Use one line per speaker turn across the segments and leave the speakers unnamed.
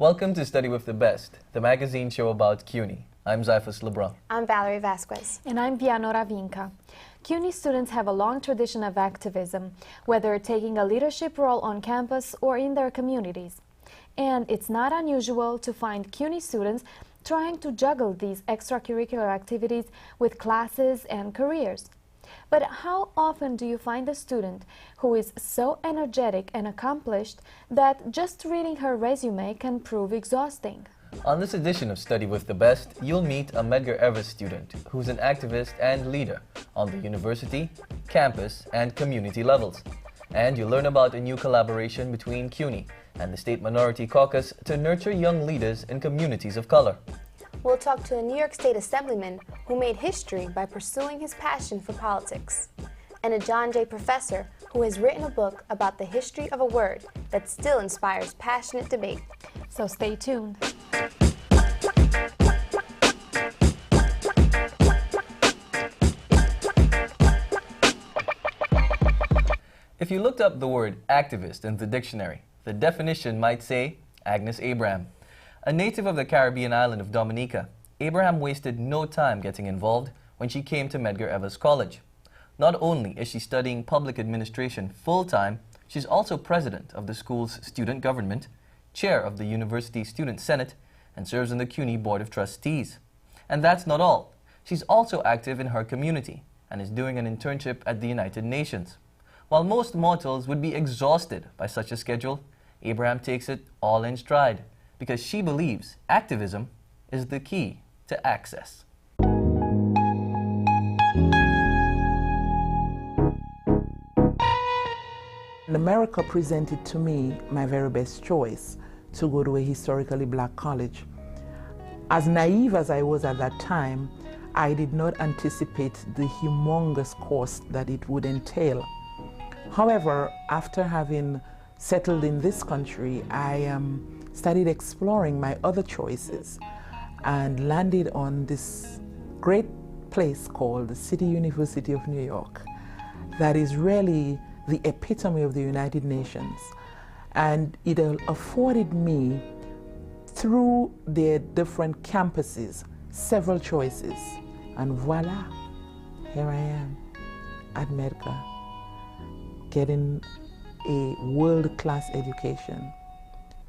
Welcome to Study with the Best, the magazine show about CUNY. I'm Zyphus Lebrun.
I'm Valerie Vasquez.
And I'm Piano Ravinka. CUNY students have a long tradition of activism, whether taking a leadership role on campus or in their communities. And it's not unusual to find CUNY students trying to juggle these extracurricular activities with classes and careers. But how often do you find a student who is so energetic and accomplished that just reading her resume can prove exhausting?
On this edition of Study with the Best, you'll meet a Medgar Evers student who's an activist and leader on the university, campus, and community levels. And you'll learn about a new collaboration between CUNY and the State Minority Caucus to nurture young leaders in communities of color.
We'll talk to a New York State Assemblyman who made history by pursuing his passion for politics, and a John Jay professor who has written a book about the history of a word that still inspires passionate debate.
So stay tuned.
If you looked up the word activist in the dictionary, the definition might say Agnes Abraham. A native of the Caribbean island of Dominica, Abraham wasted no time getting involved when she came to Medgar Evers College. Not only is she studying public administration full-time, she's also president of the school's student government, chair of the University Student Senate, and serves on the CUNY Board of Trustees. And that's not all. She's also active in her community and is doing an internship at the United Nations. While most mortals would be exhausted by such a schedule, Abraham takes it all in stride because she believes activism is the key to access.
America presented to me my very best choice to go to a historically black college. As naive as I was at that time, I did not anticipate the humongous cost that it would entail. However, after having settled in this country, I started exploring my other choices and landed on this great place called the City University of New York that is really the epitome of the United Nations. And it afforded me, through their different campuses, several choices. And voila, here I am at Medgar, getting a world-class education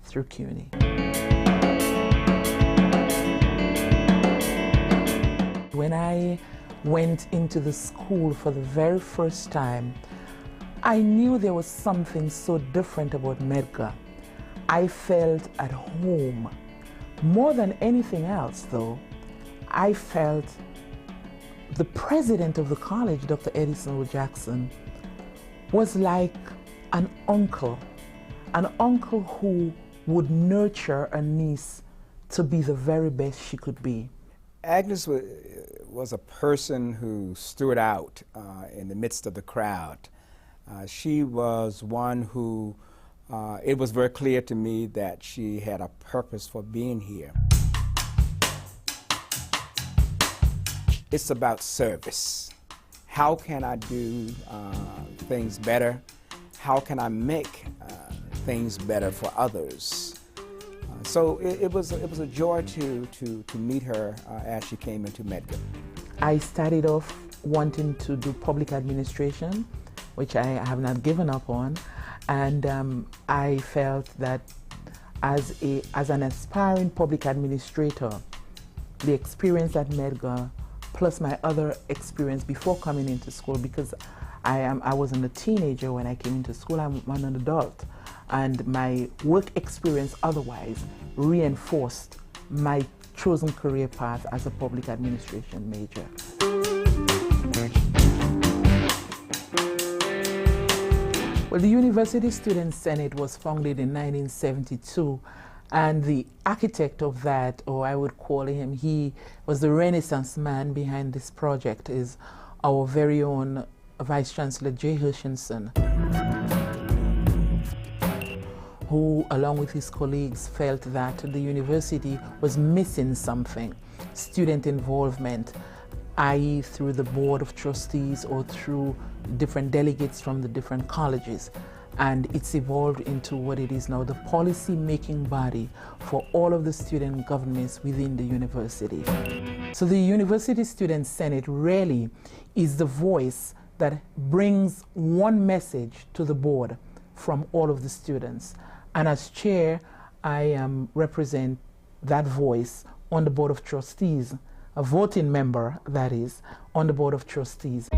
through CUNY. When I went into the school for the very first time, I knew there was something so different about Medgar. I felt at home. More than anything else, though, I felt the president of the college, Dr. Edison O. Jackson, was like an uncle who would nurture a niece to be the very best she could be.
Agnes was a person who stood out in the midst of the crowd. She was one who, it was very clear to me that she had a purpose for being here. It's about service. How can I do things better? How can I make things better for others? So it was a joy to meet her as she came into Medgar.
I started off wanting to do public administration, which I have not given up on, and I felt that as an aspiring public administrator, the experience at Medgar plus my other experience before coming into school, because I wasn't a teenager when I came into school, I'm an adult, and my work experience otherwise reinforced my chosen career path as a public administration major. Well, the University Student Senate was founded in 1972, and the architect of that, or I would call him, he was the Renaissance man behind this project, is our very own Vice Chancellor J. Hershenson, who, along with his colleagues, felt that the university was missing something, student involvement, i.e. through the Board of Trustees or through different delegates from the different colleges. and it's evolved into what it is now, the policy-making body for all of the student governments within the university. So the University Student Senate really is the voice that brings one message to the board from all of the students. And as chair, I represent that voice on the Board of Trustees, a voting member, that is, on the Board of Trustees.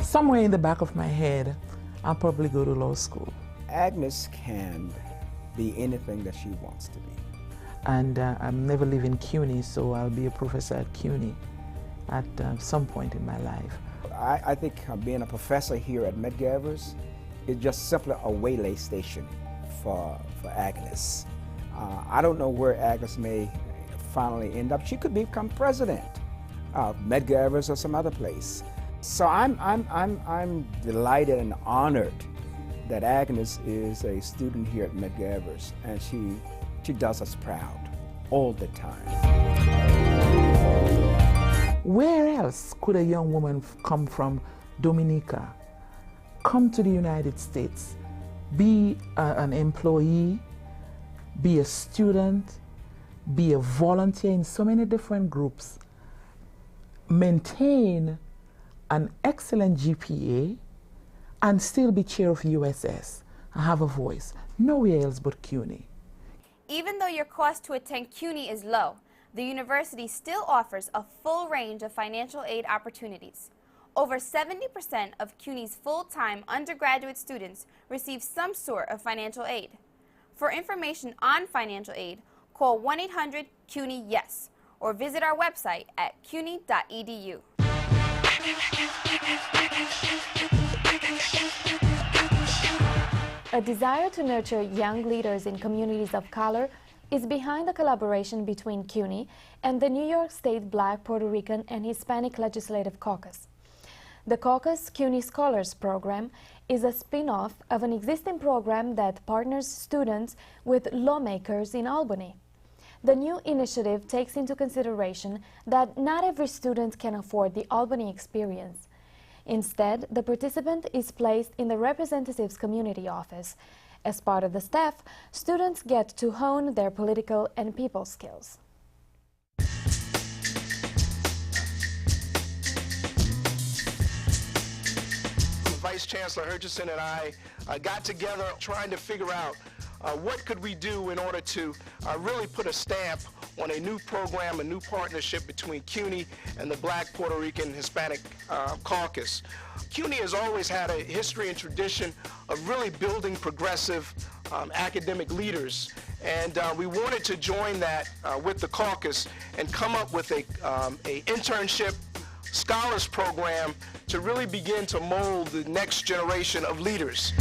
Somewhere in the back of my head, I'll probably go to law school.
Agnes can be anything that she wants to be.
And I'm never leaving CUNY, so I'll be a professor at CUNY at some point in my life.
I think being a professor here at Medgar Evers is just simply a waylay station for Agnes. I don't know where Agnes may finally end up. She could become president of Medgar Evers or some other place. So I'm delighted and honored that Agnes is a student here at Medgar Evers, and she does us proud all the time.
Where else could a young woman come from Dominica, come to the United States, be an employee, be a student, be a volunteer in so many different groups, maintain an excellent GPA, and still be chair of USS, and have a voice? Nowhere else but CUNY.
Even though your cost to attend CUNY is low, the university still offers a full range of financial aid opportunities. Over 70% of CUNY's full-time undergraduate students receive some sort of financial aid. For information on financial aid, call 1-800-CUNY-YES or visit our website at cuny.edu.
A desire to nurture young leaders in communities of color is behind the collaboration between CUNY and the New York State Black, Puerto Rican, and Hispanic Legislative Caucus. The Caucus CUNY Scholars Program is a spin-off of an existing program that partners students with lawmakers in Albany. The new initiative takes into consideration that not every student can afford the Albany experience. Instead, the participant is placed in the representative's community office. As part of the staff, students get to hone their political and people skills.
Vice Chancellor Hutchinson and I got together trying to figure out what could we do in order to really put a stamp on a new program, a new partnership between CUNY and the Black, Puerto Rican, Hispanic Caucus. CUNY has always had a history and tradition of really building progressive academic leaders, and we wanted to join that with the caucus and come up with a internship scholars program to really begin to mold the next generation of leaders.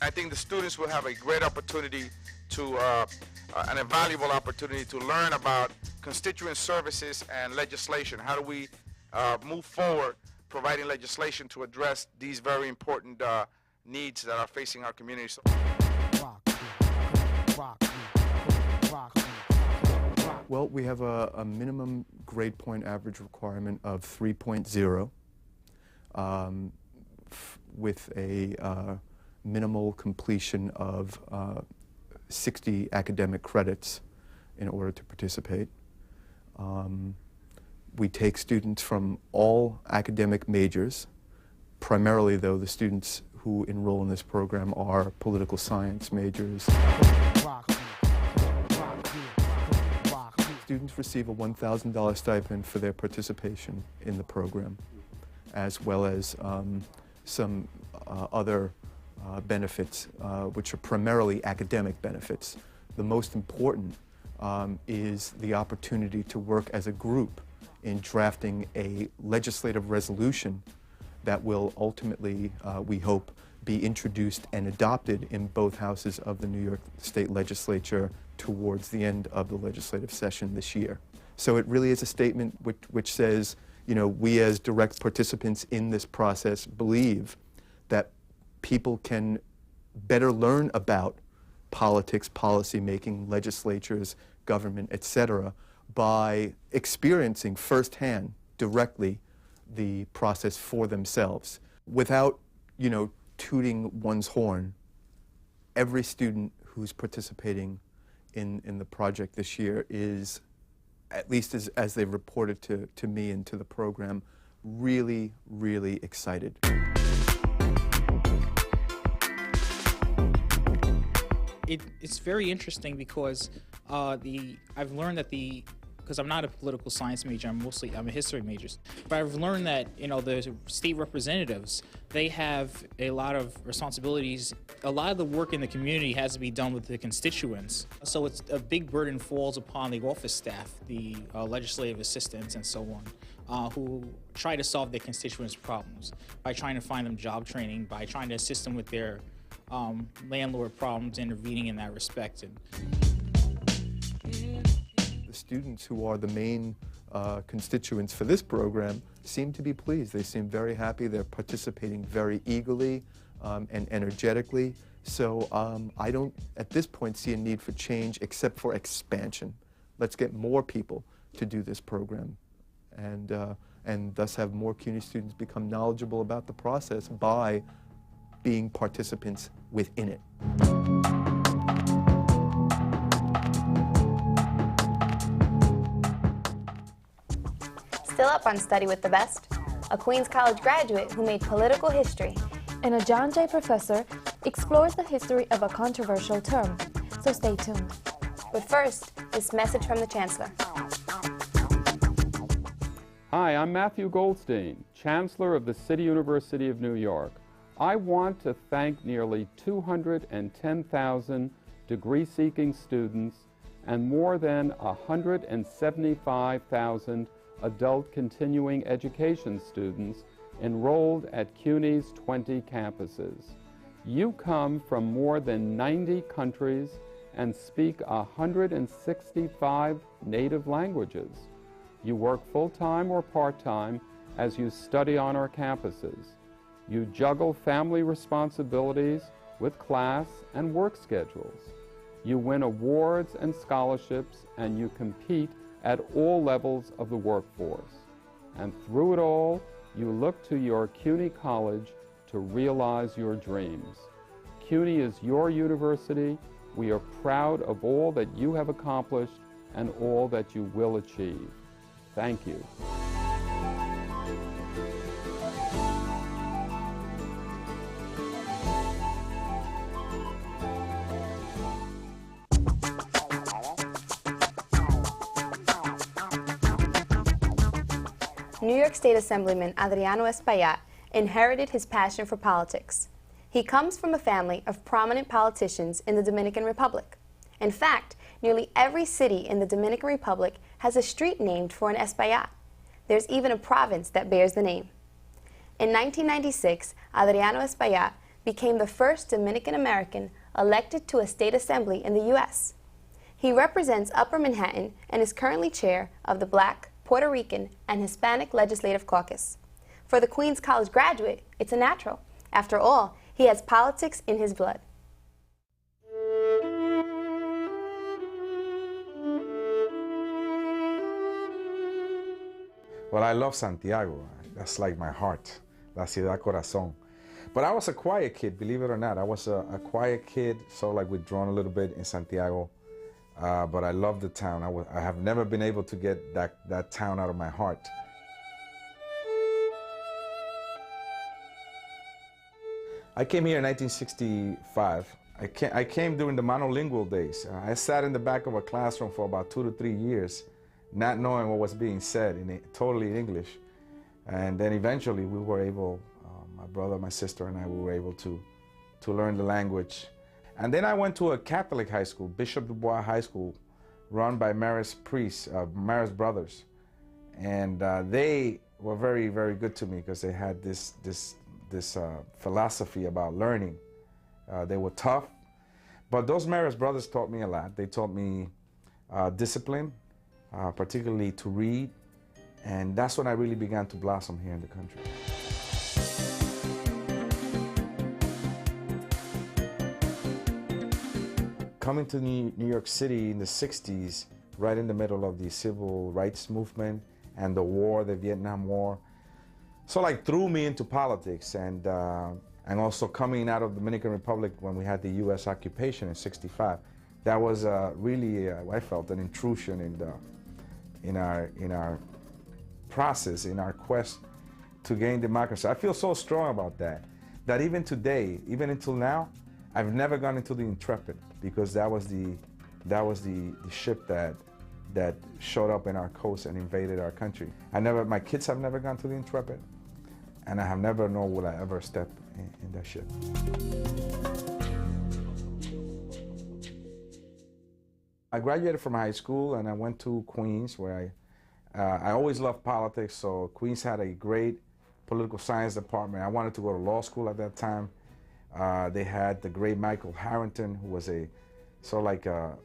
I think the students will have a great opportunity to, an invaluable opportunity to learn about constituent services and legislation. How do we move forward providing legislation to address these very important needs that are facing our communities?
Well, we have a minimum grade point average requirement of 3.0 with a minimal completion of 60 academic credits in order to participate. We take students from all academic majors. Primarily, though, the students who enroll in this program are political science majors. Students receive a $1,000 stipend for their participation in the program, as well as some other benefits, which are primarily academic benefits. The most important is the opportunity to work as a group in drafting a legislative resolution that will ultimately, we hope, be introduced and adopted in both houses of the New York State Legislature towards the end of the legislative session this year. So it really is a statement which says, you know, we as direct participants in this process believe that people can better learn about politics, policy making, legislatures, government, etc., by experiencing firsthand, directly, the process for themselves. Without, tooting one's horn, every student who's participating in the project this year is, at least as they've reported to me and to the program, really, really excited.
It's very interesting because I've learned that because I'm not a political science major, I'm a history major, but I've learned that the state representatives, they have a lot of responsibilities. A lot of the work in the community has to be done with the constituents, so it's a big burden falls upon the office staff, the legislative assistants and so on, who try to solve their constituents' problems by trying to find them job training, by trying to assist them with their landlord problems, intervening in that respect.
The students who are the main constituents for this program seem to be pleased. They seem very happy. They're participating very eagerly and energetically. So I don't, at this point, see a need for change except for expansion. Let's get more people to do this program and thus have more CUNY students become knowledgeable about the process by being participants within it.
Still up on Study with the Best, a Queens College graduate who made political history.
And a John Jay professor explores the history of a controversial term. So stay tuned.
But first, this message from the Chancellor.
Hi, I'm Matthew Goldstein, Chancellor of the City University of New York. I want to thank nearly 210,000 degree-seeking students and more than 175,000 adult continuing education students enrolled at CUNY's 20 campuses. You come from more than 90 countries and speak 165 native languages. You work full-time or part-time as you study on our campuses. You juggle family responsibilities with class and work schedules. You win awards and scholarships, and you compete at all levels of the workforce. And through it all, you look to your CUNY College to realize your dreams. CUNY is your university. We are proud of all that you have accomplished and all that you will achieve. Thank you.
New York State Assemblyman Adriano Espaillat inherited his passion for politics. He comes from a family of prominent politicians in the Dominican Republic. In fact, nearly every city in the Dominican Republic has a street named for an Espaillat. There's even a province that bears the name. In 1996, Adriano Espaillat became the first Dominican American elected to a state assembly in the U.S. He represents Upper Manhattan and is currently chair of the Black, Puerto Rican, and Hispanic Legislative Caucus. For the Queens College graduate, it's a natural. After all, he has politics in his blood.
Well, I love Santiago. That's like my heart, la ciudad corazón. But I was a quiet kid, believe it or not. I was a quiet kid, so like withdrawn a little bit in Santiago. But I love the town. I have never been able to get that town out of my heart. I came here in 1965. I came during the monolingual days. I sat in the back of a classroom for about 2 to 3 years, not knowing what was being said, totally in English. And then eventually we were able, my brother, my sister, and I, we were able to learn the language. And then I went to a Catholic high school, Bishop Dubois High School, run by Marist priests, Marist brothers. And they were very, very good to me because they had this philosophy about learning. They were tough, but those Marist brothers taught me a lot. They taught me discipline, particularly to read, and that's when I really began to blossom here in the country. Coming to New York City in the 60s,
right in the middle of the civil rights movement and the war, the Vietnam War. So like threw me into politics, and also coming out of the Dominican Republic when we had the U.S. occupation in '65. That was really, I felt, an intrusion in our process, in our quest to gain democracy. I feel so strong about that even today, even until now, I've never gone into the Intrepid, because that was the ship that showed up in our coast and invaded our country. My kids have never gone to the Intrepid, and I have never, nor will I ever step in that ship. I graduated from high school and I went to Queens, where I always loved politics, so Queens had a great political science department. I wanted to go to law school at that time. They had the great Michael Harrington, who was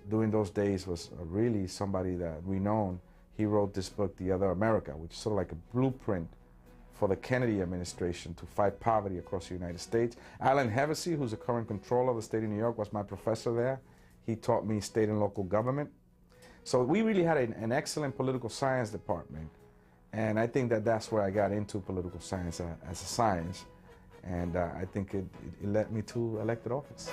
during those days was really somebody that renowned. He wrote this book, The Other America, which is sort of like a blueprint for the Kennedy administration to fight poverty across the United States. Alan Hevesy, who's the current controller of the state of New York, was my professor there. He taught me state and local government. So we really had an excellent political science department. And I think that's where I got into political science as a science. And I think it led me to elected office.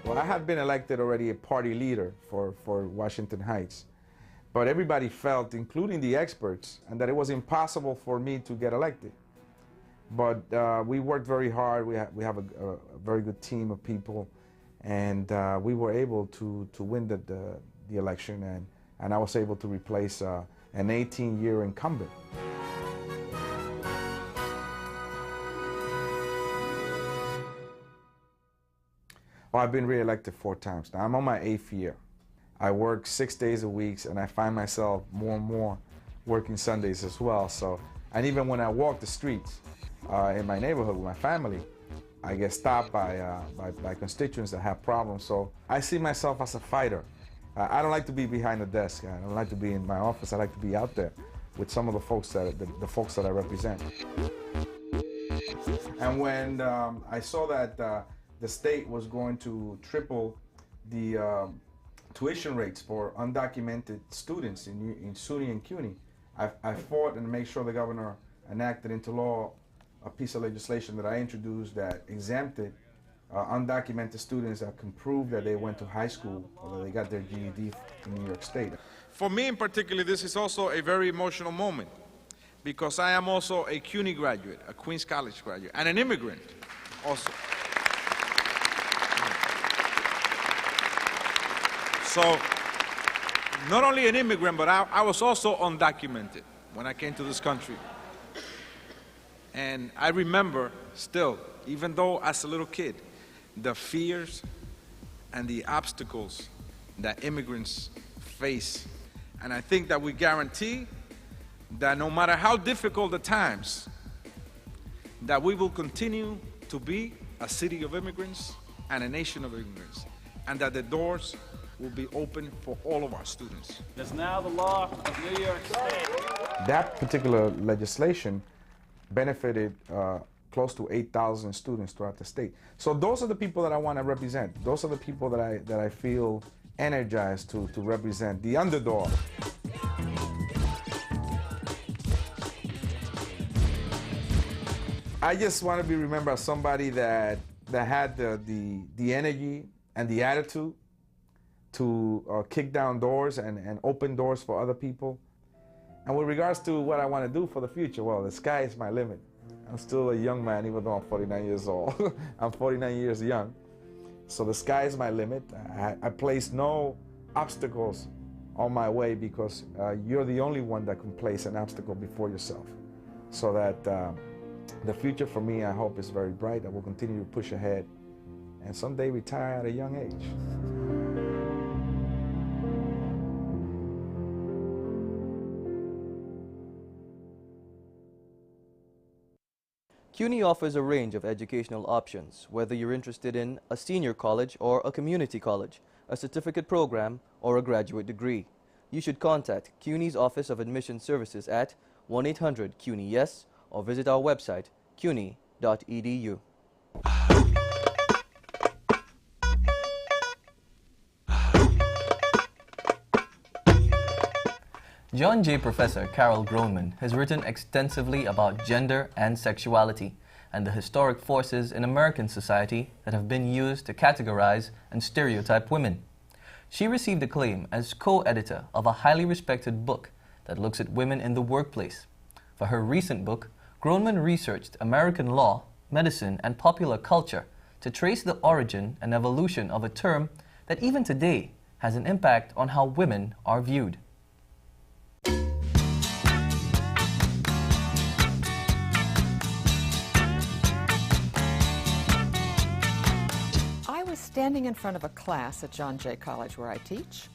Well, I had been elected already a party leader for Washington Heights. But everybody felt, including the experts, and that it was impossible for me to get elected. But we worked very hard. We have a very good team of people, and we were able to win the election, and I was able to replace an 18-year incumbent. Well, I've been re-elected 4 times now. I'm on my 8th year. I work 6 days a week, and I find myself more and more working Sundays as well. So, and even when I walk the streets in my neighborhood with my family, I get stopped by constituents that have problems. So I see myself as a fighter. I don't like to be behind the desk. I don't like to be in my office. I like to be out there with some of the folks that I represent. And when I saw that the state was going to triple the tuition rates for undocumented students in SUNY and CUNY, I fought and made sure the governor enacted into law a piece of legislation that I introduced that exempted undocumented students that can prove that they went to high school or that they got their GED in New York State.
For me in particular, this is also a very emotional moment, because I am also a CUNY graduate, a Queens College graduate, and an immigrant also. So, not only an immigrant, but I was also undocumented when I came to this country. And I remember still, even though as a little kid, the fears and the obstacles that immigrants face. And I think that we guarantee that no matter how difficult the times, that we will continue to be a city of immigrants and a nation of immigrants, and that the doors will be open for all of our students.
It's now the law of New York State.
That particular legislation benefited close to 8,000 students throughout the state. So those are the people that I want to represent. Those are the people that I feel energized to represent, the underdog. I just want to be remembered as somebody that had the energy and the attitude to kick down doors and open doors for other people. And with regards to what I want to do for the future, well, the sky is my limit. I'm still a young man, even though I'm 49 years old. I'm 49 years young. So the sky is my limit. I place no obstacles on my way, because you're the only one that can place an obstacle before yourself. So that the future for me, I hope, is very bright. I will continue to push ahead and someday retire at a young age.
CUNY offers a range of educational options, whether you're interested in a senior college or a community college, a certificate program, or a graduate degree. You should contact CUNY's Office of Admissions Services at 1-800-CUNY-YES or visit our website, cuny.edu. John Jay professor Carol Groneman has written extensively about gender and sexuality and the historic forces in American society that have been used to categorize and stereotype women. She received acclaim as co-editor of a highly respected book that looks at women in the workplace. For her recent book, Groneman researched American law, medicine, and popular culture to trace the origin and evolution of a term that even today has an impact on how women are viewed.
I was standing in front of a class at John Jay College where I teach,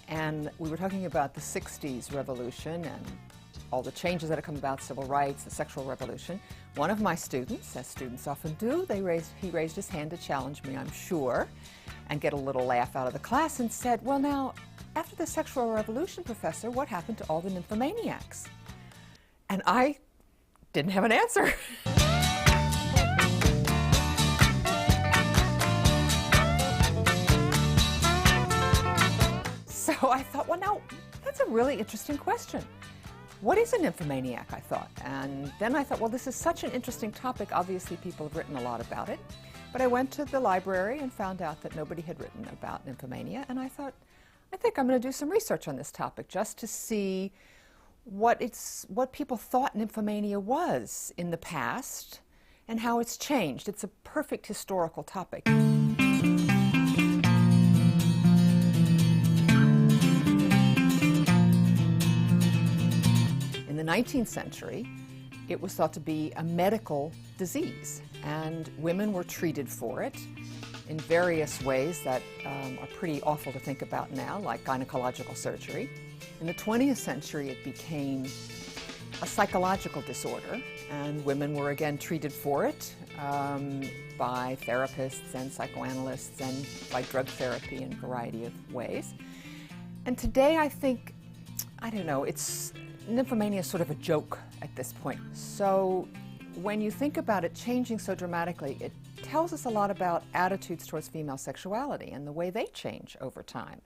and we were talking about the 60s revolution and all the changes that have come about, civil rights, the sexual revolution. One of my students, as students often do, he raised his hand to challenge me, I'm sure, and get a little laugh out of the class and said, well now, after the sexual revolution, Professor, what happened to all the nymphomaniacs? And I didn't have an answer. So I thought, well now, that's a really interesting question. What is a nymphomaniac, I thought? And then I thought, well, this is such an interesting topic. Obviously, people have written a lot about it. But I went to the library and found out that nobody had written about nymphomania. And I thought, I think I'm going to do some research on this topic just to see what people thought nymphomania was in the past and how it's changed. It's a perfect historical topic. In the 19th century, it was thought to be a medical disease, and women were treated for it in various ways that are pretty awful to think about now, like gynecological surgery. In the 20th century, it became a psychological disorder, and women were again treated for it by therapists and psychoanalysts and by drug therapy in a variety of ways. And today, I think, I don't know, nymphomania is sort of a joke at this point. So when you think about it changing so dramatically, it tells us a lot about attitudes towards female sexuality and the way they change over time.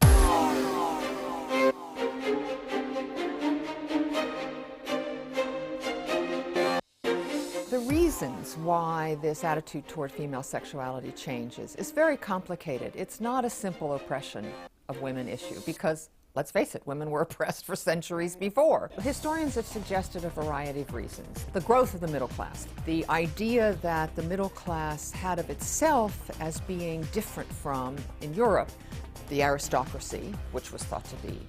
The reasons why this attitude toward female sexuality changes is very complicated. It's not a simple oppression of women issue because, let's face it, women were oppressed for centuries before. Historians have suggested a variety of reasons. The growth of the middle class, the idea that the middle class had of itself as being different from, in Europe, the aristocracy, which was thought to be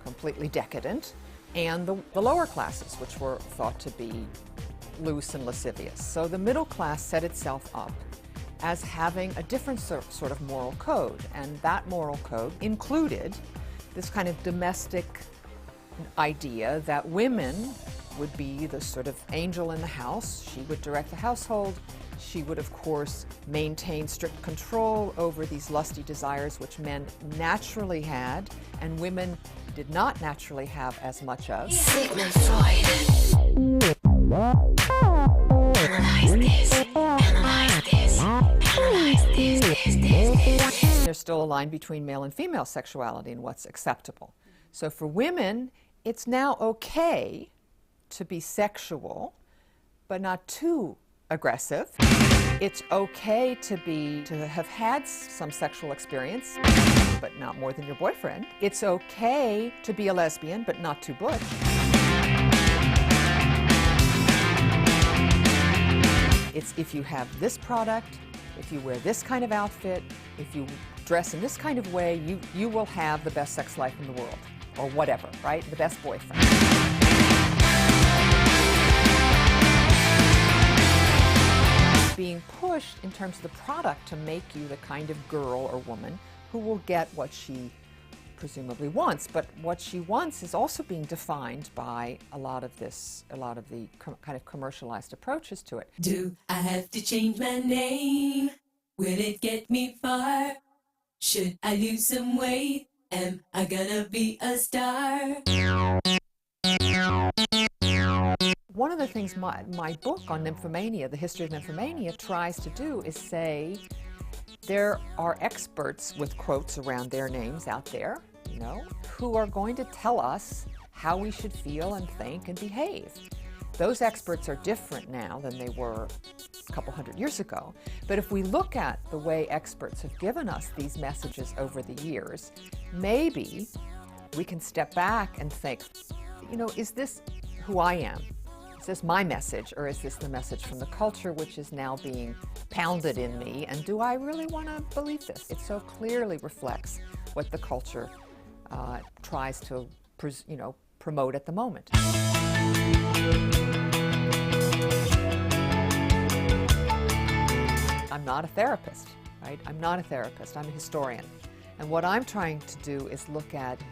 completely decadent, and the lower classes, which were thought to be loose and lascivious. So the middle class set itself up as having a different sort of moral code, and that moral code included this kind of domestic idea that women would be the sort of angel in the house. She would direct the household. She would, of course, maintain strict control over these lusty desires which men naturally had and women did not naturally have as much of.
Sigmund Freud. Analyze this, analyze this, analyze this.
There's still a line between male and female sexuality and what's acceptable. So for women, it's now okay to be sexual, but not too aggressive. It's okay to have had some sexual experience, but not more than your boyfriend. It's okay to be a lesbian, but not too butch. It's if you have this product, if you wear this kind of outfit, if you dress in this kind of way, you will have the best sex life in the world, or whatever, right? The best boyfriend. Being pushed in terms of the product to make you the kind of girl or woman who will get what she presumably wants, but what she wants is also being defined by a lot of the kind of commercialized approaches to it.
Do I have to change my name? Will it get me far? Should I lose some weight? Am I gonna be a star?
One of the things my book on nymphomania, the history of nymphomania, tries to do is say there are experts with quotes around their names out there, who are going to tell us how we should feel and think and behave. Those experts are different now than they were a couple hundred years ago. But if we look at the way experts have given us these messages over the years, maybe we can step back and think, you know, is this who I am? Is this my message, or is this the message from the culture which is now being pounded in me? And do I really want to believe this? It so clearly reflects what the culture tries to, promote at the moment. I'm not a therapist, right? I'm not a therapist, I'm a historian. And what I'm trying to do is look at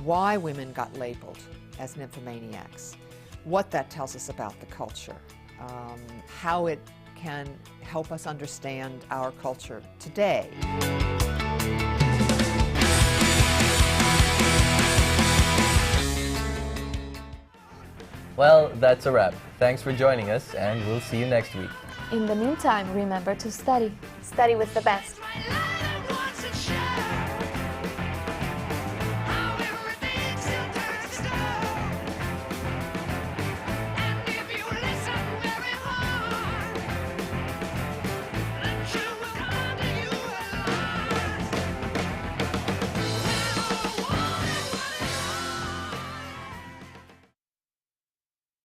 why women got labeled as nymphomaniacs, what that tells us about the culture, how it can help us understand our culture today.
Well, that's a wrap. Thanks for joining us, and we'll see you next week.
In the meantime, remember to study.
Study with the best.